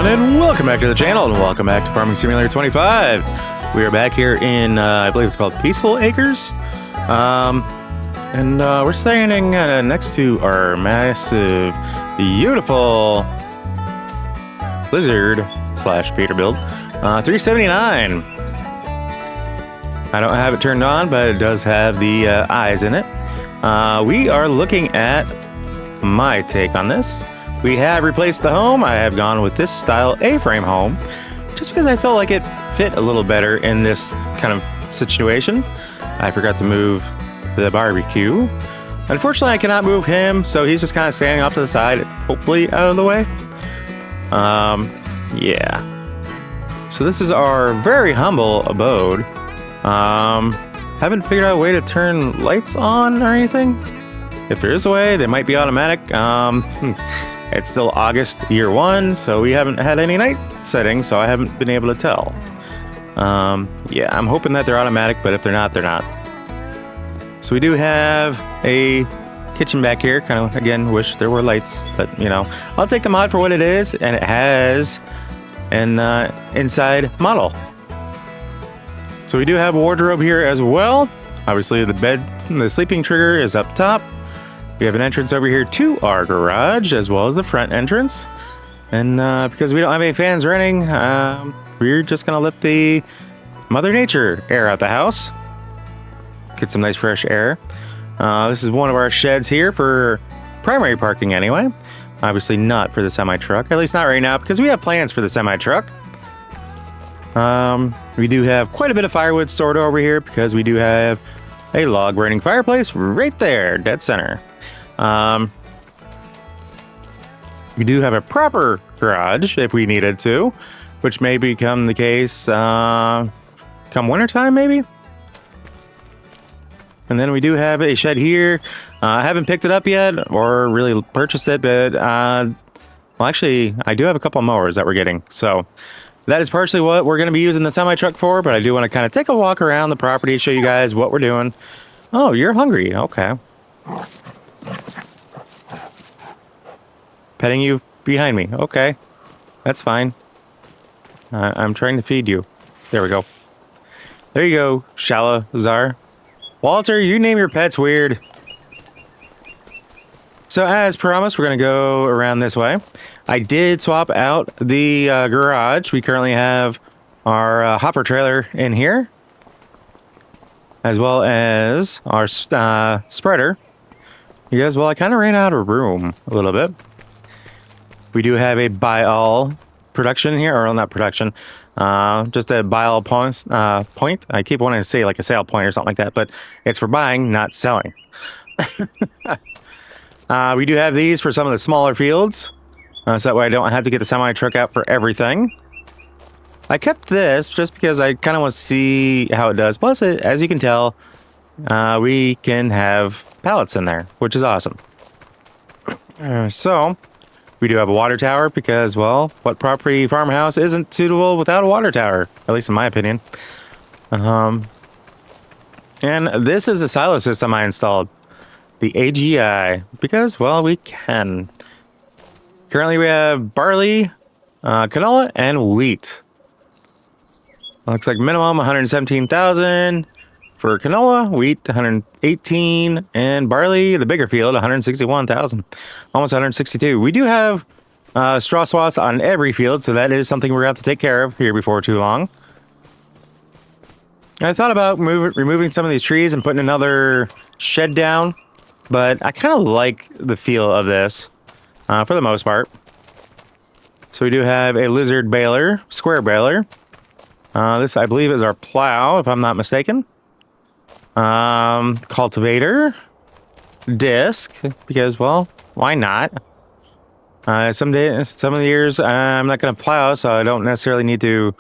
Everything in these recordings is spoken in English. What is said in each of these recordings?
everyone, and welcome back to the channel, and welcome back to Farming Simulator 25. We are back here in, I believe it's called Peaceful Acres. We're standing next to our massive, beautiful Blizzard / Peterbilt 379. I don't have it turned on, but it does have the eyes in it. We are looking at my take on this. We have replaced the home. I have gone with this style A-frame home just because I felt like it fit a little better in this kind of situation. I forgot to move the barbecue. Unfortunately, I cannot move him, so he's just kind of standing off to the side, hopefully out of the way. Yeah. So this is our very humble abode. Haven't figured out a way to turn lights on or anything. If there is a way, they might be automatic. It's still August year 1, so we haven't had any night settings, so I haven't been able to tell. Yeah, I'm hoping that they're automatic, but if they're not, they're not. So we do have a kitchen back here. Kind of, again, wish there were lights, but, you know. I'll take the mod for what it is, and it has an inside model. So we do have a wardrobe here as well. Obviously, the sleeping trigger is up top. We have an entrance over here to our garage, as well as the front entrance. And because we don't have any fans running, we're just going to let the Mother Nature air out the house. Get some nice fresh air. This is one of our sheds here for primary parking anyway. Obviously not for the semi-truck, at least not right now, because we have plans for the semi-truck. We do have quite a bit of firewood stored over here because we do have a log burning fireplace right there, dead center. We do have a proper garage if we needed to, which may become the case come wintertime maybe. And then we do have a shed here. I haven't picked it up yet or really purchased it, but well, actually I do have a couple of mowers that we're getting, so that is partially what we're going to be using the semi-truck for. But I do want to kind of take a walk around the property, show you guys what we're doing. Oh, you're hungry. Okay. Petting you behind me. Okay. That's fine. I'm trying to feed you. There we go. There you go, Shalazar. Walter, you name your pets weird. So as promised, we're going to go around this way. I did swap out the garage. We currently have our hopper trailer in here, as well as our spreader. Because, well, I kind of ran out of room a little bit. We do have a buy-all production here, or not production, just a buy-all point. I keep wanting to say like a sale point or something like that, but it's for buying, not selling. We do have these for some of the smaller fields, so that way I don't have to get the semi-truck out for everything. I kept this just because I kind of want to see how it does. Plus, as you can tell, we can have pallets in there, which is awesome. So we do have a water tower because, well, what property farmhouse isn't suitable without a water tower? At least in my opinion. And this is the silo system I installed. The AGI, because, well, we can. Currently we have barley, canola, and wheat. Looks like minimum 117,000 for canola, wheat 118, and barley, the bigger field, 161,000, almost 162. We do have straw swaths on every field, so that is something we're going to have to take care of here before too long. I thought about removing some of these trees and putting another shed down, but I kind of like the feel of this for the most part. So we do have a lizard baler, square baler. This, I believe, is our plow, if I'm not mistaken. Cultivator, disc, because, well, why not? Some of the years I'm not going to plow, so I don't necessarily need to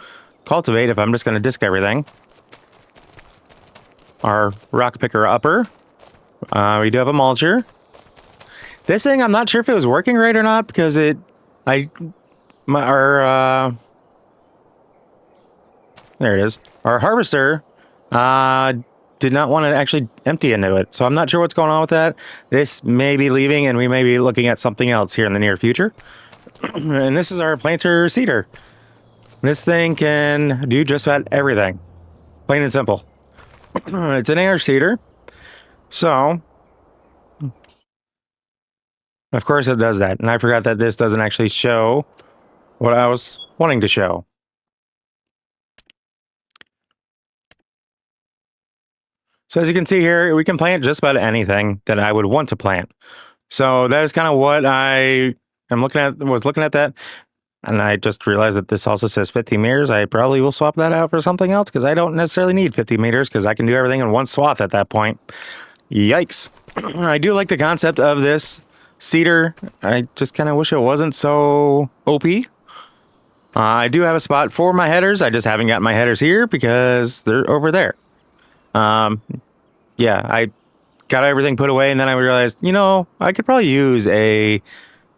cultivate if I'm just going to disc everything. Our rock picker upper. We do have a mulcher. This thing, I'm not sure if it was working right or not because there it is. Our harvester did not want to actually empty into it. So I'm not sure what's going on with that. This may be leaving and we may be looking at something else here in the near future. And this is our planter seeder. This thing can do just about everything. Plain and simple. It's an air seeder. So, of course it does that. And I forgot that this doesn't actually show what I was wanting to show. So as you can see here, we can plant just about anything that I would want to plant. So that is kind of what I am looking at, was looking at that. And I just realized that this also says 50 meters. I probably will swap that out for something else because I don't necessarily need 50 meters because I can do everything in one swath at that point. Yikes. I do like the concept of this seeder. I just kind of wish it wasn't so OP. I do have a spot for my headers. I just haven't got my headers here because they're over there. Yeah, I got everything put away and then I realized, you know, I could probably use a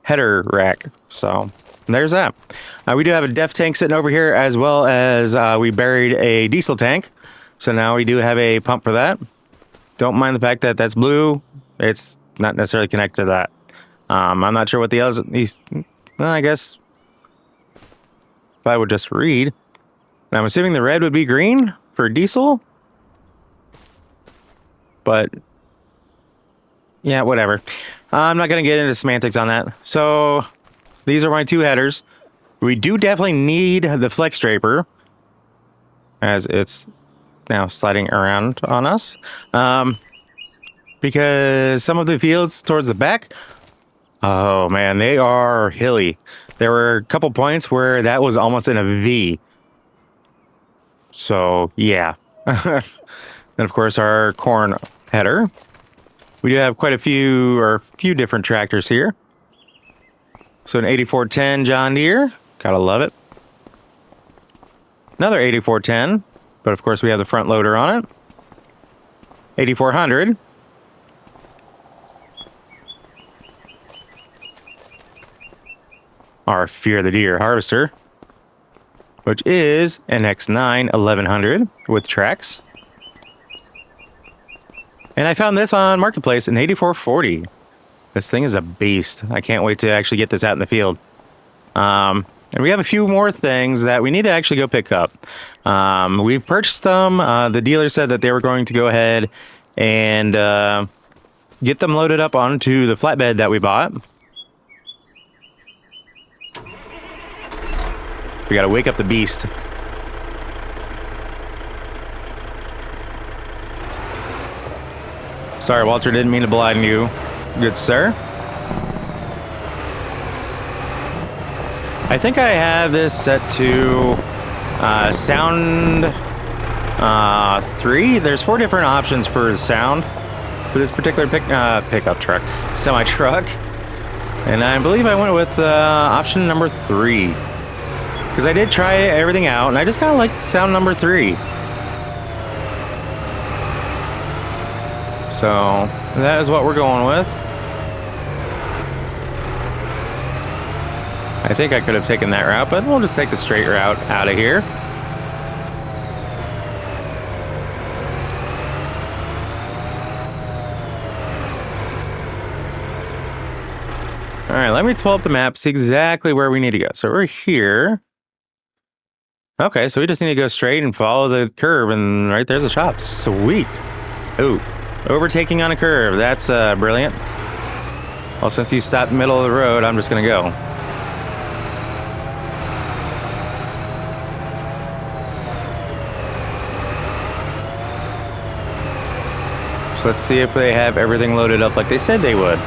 header rack. So there's that. We do have a def tank sitting over here as well as we buried a diesel tank. So now we do have a pump for that. Don't mind the fact that that's blue. It's not necessarily connected to that. I'm not sure what the others, well, I guess if I would just read. And I'm assuming the red would be green for diesel. But yeah, whatever. I'm not going to get into semantics on that. So these are my two headers. We do definitely need the flex draper as it's now sliding around on us. Because some of the fields towards the back, oh man, they are hilly. There were a couple points where that was almost in a V. So yeah. And of course our corn header. We do have quite a few different tractors here. So an 8410 John Deere, gotta love it. Another 8410, but of course we have the front loader on it. 8400. Our Fear the Deer harvester, which is an X9 1100 with tracks. And I found this on Marketplace, an 8440. This thing is a beast. I can't wait to actually get this out in the field. And we have a few more things that we need to actually go pick up. We've purchased them. The dealer said that they were going to go ahead and get them loaded up onto the flatbed that we bought. We gotta wake up the beast. Sorry, Walter, didn't mean to blind you, good sir. I think I have this set to sound 3. There's 4 different options for the sound for this particular pickup truck, semi-truck. And I believe I went with option number 3. Because I did try everything out, and I just kind of like sound number 3. So that is what we're going with. I think I could have taken that route, but we'll just take the straight route out of here. All right, let me pull up the map, see exactly where we need to go. So we're here. Okay, so we just need to go straight and follow the curve, and right there's a shop. Sweet. Ooh. Overtaking on a curve, that's brilliant. Well, since you stopped in the middle of the road, I'm just gonna go. So let's see if they have everything loaded up like they said they would.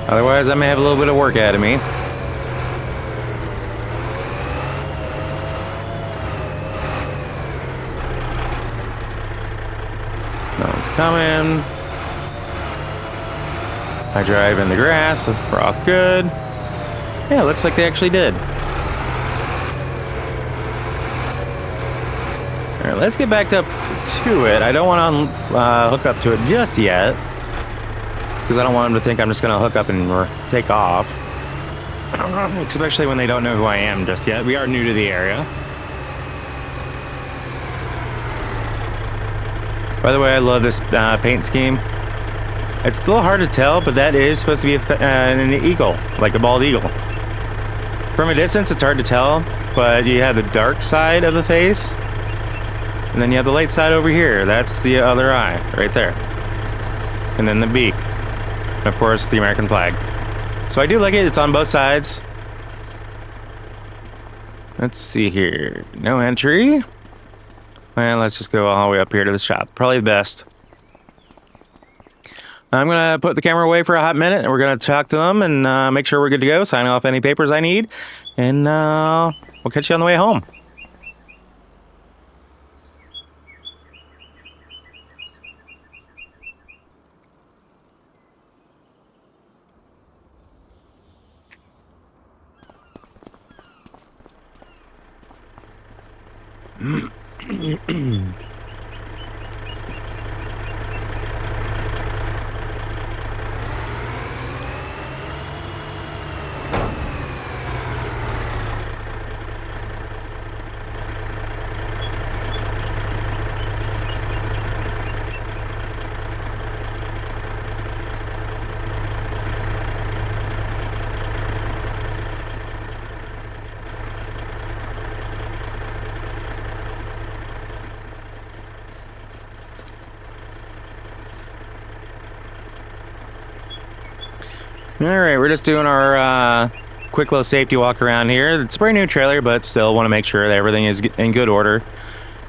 Otherwise, I may have a little bit of work ahead of me. No one's coming. I drive in the grass. We're all good. Yeah, it looks like they actually did. All right, let's get back to it. I don't want to hook up to it just yet, because I don't want them to think I'm just going to hook up and take off. Especially when they don't know who I am just yet. We are new to the area. By the way, I love this paint scheme. It's a little hard to tell, but that is supposed to be an eagle, like a bald eagle. From a distance, it's hard to tell, but you have the dark side of the face, and then you have the light side over here. That's the other eye, right there. And then the beak. And of course, the American flag. So I do like it. It's on both sides. Let's see here. No entry. Well, let's just go all the way up here to the shop. Probably the best. I'm going to put the camera away for a hot minute, and we're going to talk to them and make sure we're good to go, sign off any papers I need, and we'll catch you on the way home. Alright, we're just doing our quick little safety walk around here. It's a brand new trailer, but still want to make sure that everything is in good order.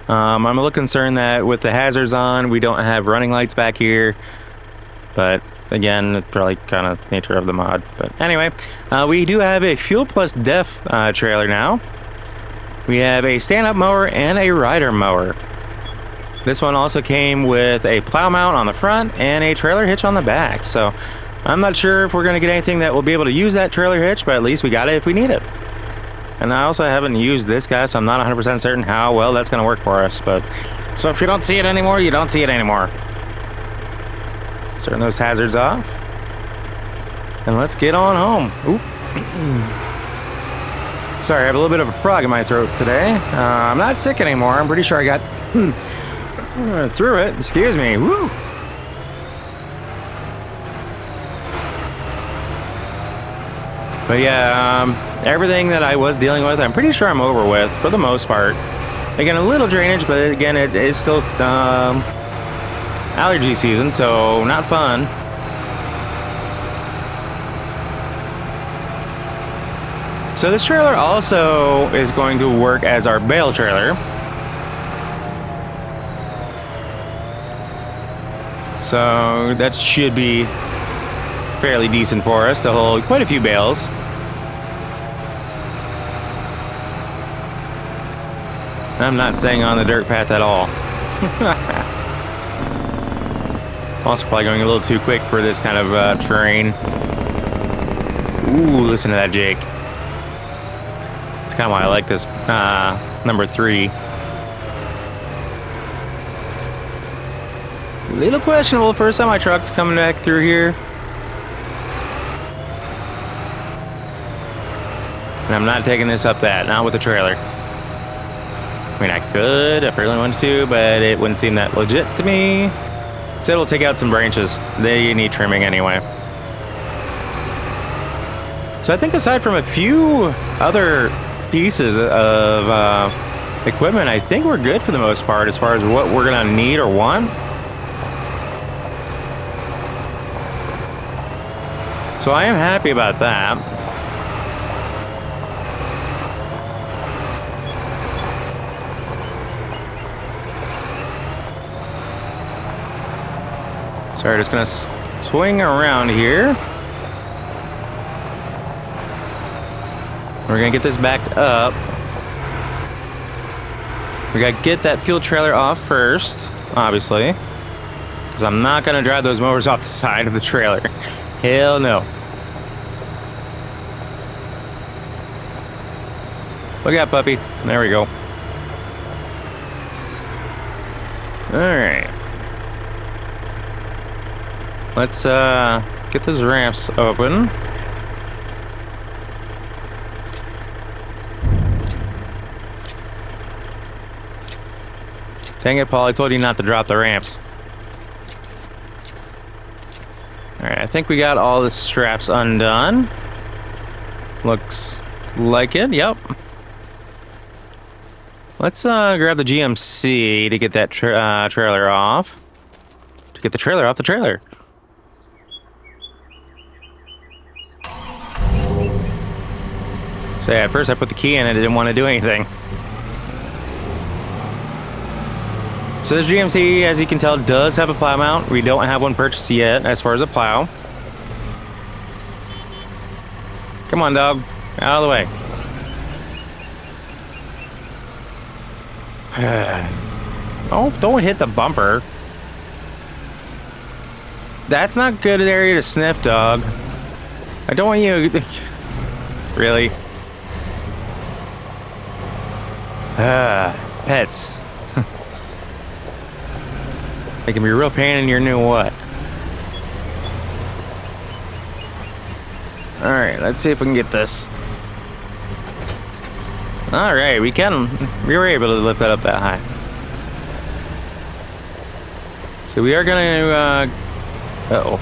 I'm a little concerned that with the hazards on, we don't have running lights back here. But again, it's probably kind of nature of the mod. But anyway, we do have a Fuel Plus Def trailer now. We have a stand-up mower and a rider mower. This one also came with a plow mount on the front and a trailer hitch on the back. So I'm not sure if we're going to get anything that will be able to use that trailer hitch, but at least we got it if we need it. And I also haven't used this guy, so I'm not 100% certain how well that's going to work for us. But so if you don't see it anymore, you don't see it anymore. Turn those hazards off. And let's get on home. Oop. Sorry, I have a little bit of a frog in my throat today. I'm not sick anymore. I'm pretty sure I got through it. Excuse me. Woo. But yeah, everything that I was dealing with, I'm pretty sure I'm over with for the most part. Again, a little drainage, but again, it is still allergy season, so not fun. So this trailer also is going to work as our bale trailer. So that should be fairly decent for us to hold quite a few bales. I'm not staying on the dirt path at all. Also probably going a little too quick for this kind of terrain. Ooh, listen to that, Jake. That's kind of why I like this number 3. Little questionable for a semi-truck coming back through here. And I'm not taking this up that, not with the trailer. I mean, I could if I really wanted to, but it wouldn't seem that legit to me. So it'll take out some branches. They need trimming anyway. So I think aside from a few other pieces of equipment, I think we're good for the most part as far as what we're gonna need or want. So I am happy about that. Sorry, just gonna swing around here. We're gonna get this backed up. We gotta get that fuel trailer off first, obviously, because I'm not gonna drive those mowers off the side of the trailer. Hell no. Look out, puppy. There we go. All right. Let's get those ramps open. Dang it, Paul, I told you not to drop the ramps. Alright, I think we got all the straps undone. Looks like it, yep. Let's grab the GMC to get that trailer off. To get the trailer off the trailer. So yeah, at first I put the key in and it didn't want to do anything. So this GMC, as you can tell, does have a plow mount. We don't have one purchased yet as far as a plow. Come on, dog. Out of the way. Oh, don't hit the bumper. That's not good area to sniff, dog. I don't want you... Really? Pets. They can be a real pain in your new what? Alright, let's see if we can get this. Alright, we were able to lift that up that high. So we are gonna, uh-oh.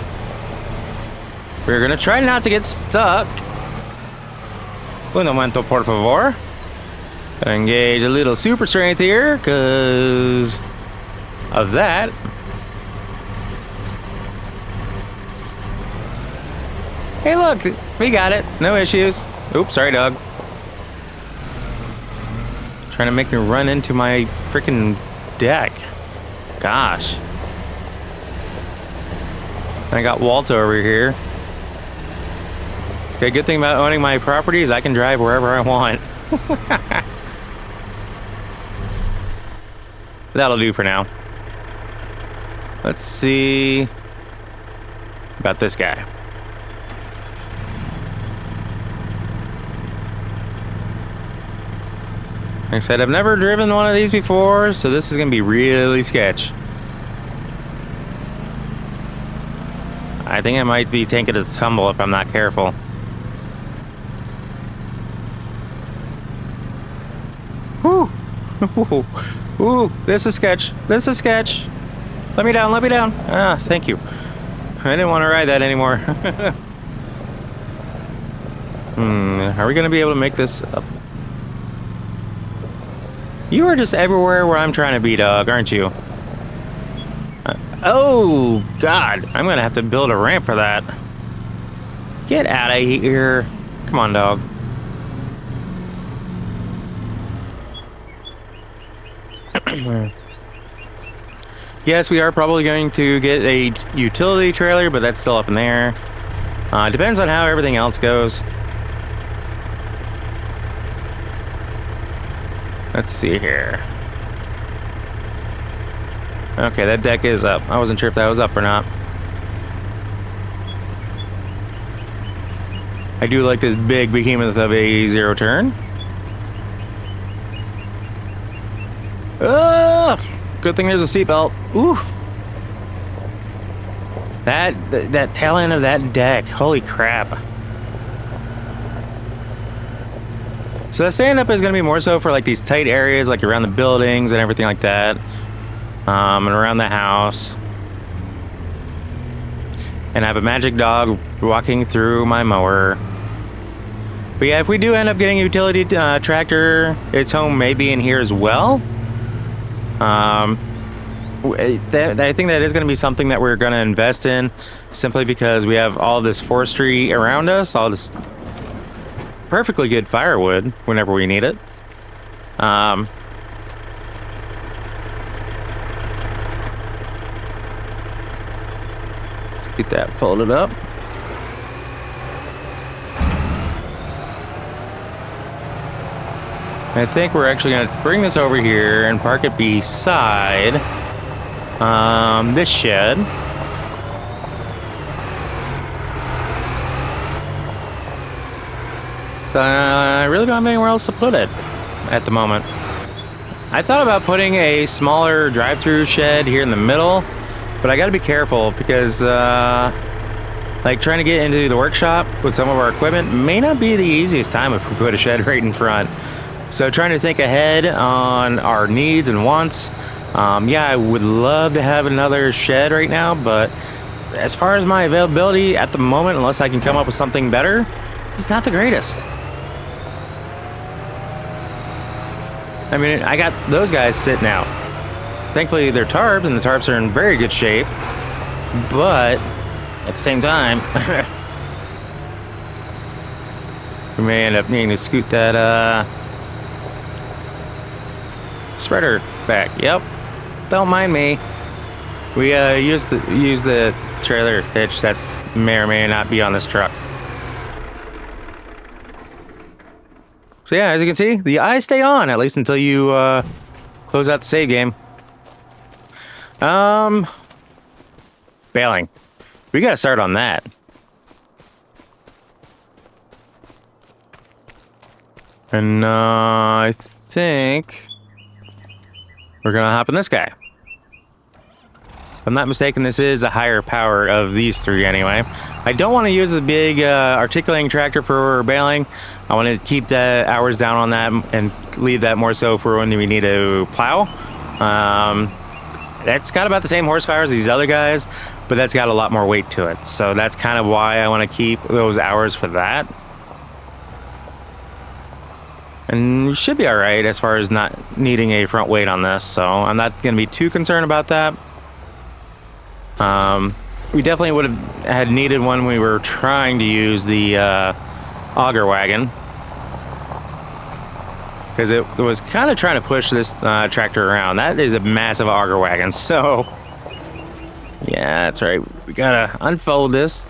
We're gonna try not to get stuck. Un momento, por favor. Engage a little super strength here, because of that. Hey, look, we got it. No issues. Oops, sorry, dog. Trying to make me run into my freaking deck. Gosh. I got Walter over here. Okay, good thing about owning my property is I can drive wherever I want. That'll do for now. Let's see about this guy. Like I said, I've never driven one of these before, so this is gonna be really sketch. I think I might be taking a tumble if I'm not careful. Whew. Ooh, this is sketch. This is sketch. Let me down, let me down. Ah, thank you. I didn't want to ride that anymore. Are we gonna be able to make this up? You are just everywhere where I'm trying to be, dog, aren't you? Oh, God. I'm gonna have to build a ramp for that. Get out of here. Come on, dog. Yes, we are probably going to get a utility trailer, but that's still up in the air. Depends on how everything else goes. Let's see here. Okay, that deck is up. I wasn't sure if that was up or not. I do like this big behemoth of a zero turn. Good thing there's a seatbelt. Oof. That tail end of that deck. Holy crap. So the stand-up is going to be more so for like these tight areas, like around the buildings and everything like that, and around the house. And I have a magic dog walking through my mower. But yeah, if we do end up getting a utility tractor, its home may be in here as well. I think that is going to be something that we're going to invest in, simply because we have all this forestry around us, all this perfectly good firewood whenever we need it. Let's get that folded up. I think we're actually going to bring this over here and park it beside this shed. So I really don't have anywhere else to put it at the moment. I thought about putting a smaller drive-through shed here in the middle, but I got to be careful because like trying to get into the workshop with some of our equipment may not be the easiest time if we put a shed right in front. So trying to think ahead on our needs and wants. Yeah, I would love to have another shed right now, but as far as my availability at the moment, unless I can come up with something better, it's not the greatest. I mean, I got those guys sitting out. Thankfully, they're tarped, and the tarps are in very good shape. But at the same time, we may end up needing to scoot that spreader back. Yep, don't mind me. We use the trailer hitch that's may or may not be on this truck. So yeah, as you can see, the eyes stay on, at least until you close out the save game. Bailing. We gotta start on that. And I think we're gonna hop in this guy. If I'm not mistaken, this is a higher power of these three anyway. I don't want to use the big articulating tractor for bailing. I want to keep the hours down on that and leave that more so for when we need to plow. That's got about the same horsepower as these other guys, but that's got a lot more weight to it. So that's kind of why I want to keep those hours for that. And we should be all right as far as not needing a front weight on this. So I'm not going to be too concerned about that. We definitely would have had needed one when we were trying to use the auger wagon, because it was kind of trying to push this tractor around. That is a massive auger wagon, so yeah, that's right. We gotta unfold this.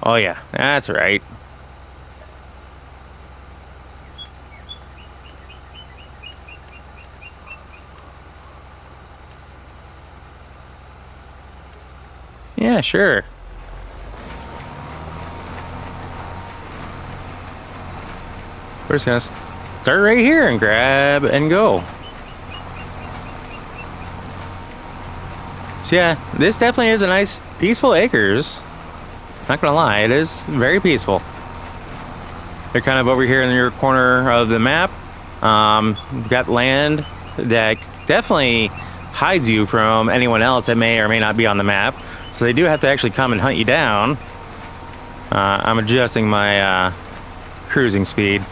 Oh yeah, that's right. Yeah, sure. We're just gonna start right here and grab and go. So yeah, this definitely is a nice, peaceful acres. Not gonna lie, it is very peaceful. They're kind of over here in your corner of the map. Got land that definitely hides you from anyone else that may or may not be on the map. So they do have to actually come and hunt you down. I'm adjusting my cruising speed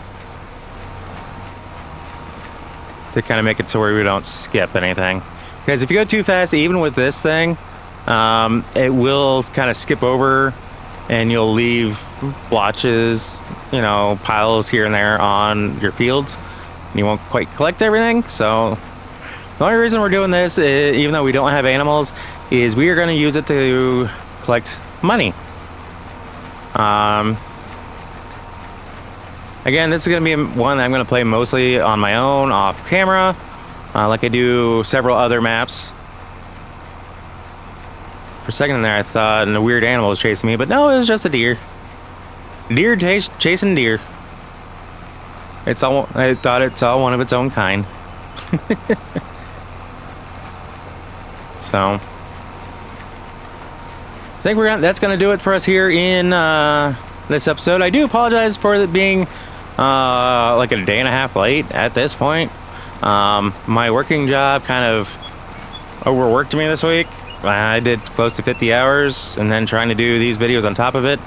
to kind of make it to where we don't skip anything. Because if you go too fast, even with this thing, it will kind of skip over and you'll leave blotches, you know, piles here and there on your fields. And you won't quite collect everything. So the only reason we're doing this, even though we don't have animals, is we are going to use it to collect money. Again, this is going to be one I'm going to play mostly on my own, off camera, like I do several other maps. For a second there, I thought a weird animal was chasing me, but no, it was just a deer. Deer chasing deer. It's all. I thought it's all one of its own kind. So I think that's going to do it for us here in this episode. I do apologize for it being like a day and a half late at this point. My working job kind of overworked me this week. I did close to 50 hours and then trying to do these videos on top of it.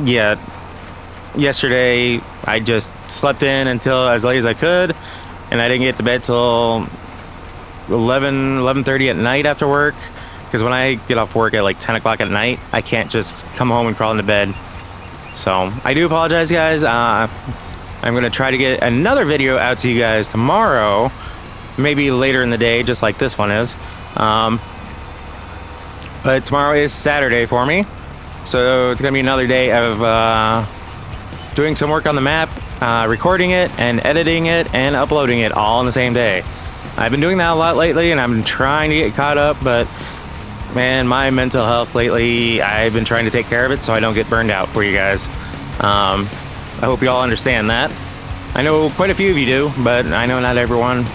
Yeah, yesterday I just slept in until as late as I could, and I didn't get to bed till 11:30 at night after work, because when I get off work at like 10 o'clock at night, I can't just come home and crawl into bed. So I do apologize, guys. I'm gonna try to get another video out to you guys tomorrow, maybe later in the day, just like this one is. But tomorrow is Saturday for me, so it's gonna be another day of doing some work on the map, recording it and editing it and uploading it all on the same day. I've been doing that a lot lately, and I'm trying to get caught up, but man, my mental health lately, I've been trying to take care of it so I don't get burned out for you guys. I hope you all understand that. I know quite a few of you do, but I know not everyone.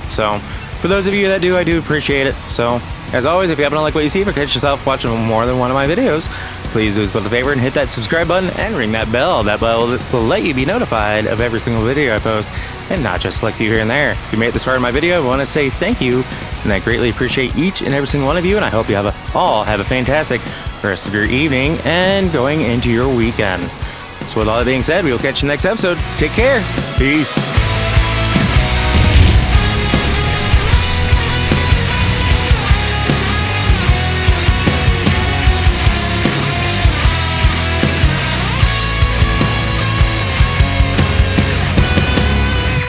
So for those of you that do, I do appreciate it. So as always, if you happen to like what you see or catch yourself watching more than one of my videos, please do us both a favor and hit that subscribe button and ring that bell. That bell will let you be notified of every single video I post. and not just select you here and there. If you made it this far in my video, I want to say thank you, and I greatly appreciate each and every single one of you, and I hope you all have a fantastic rest of your evening and going into your weekend. So with all that being said, we will catch you next episode. Take care. Peace.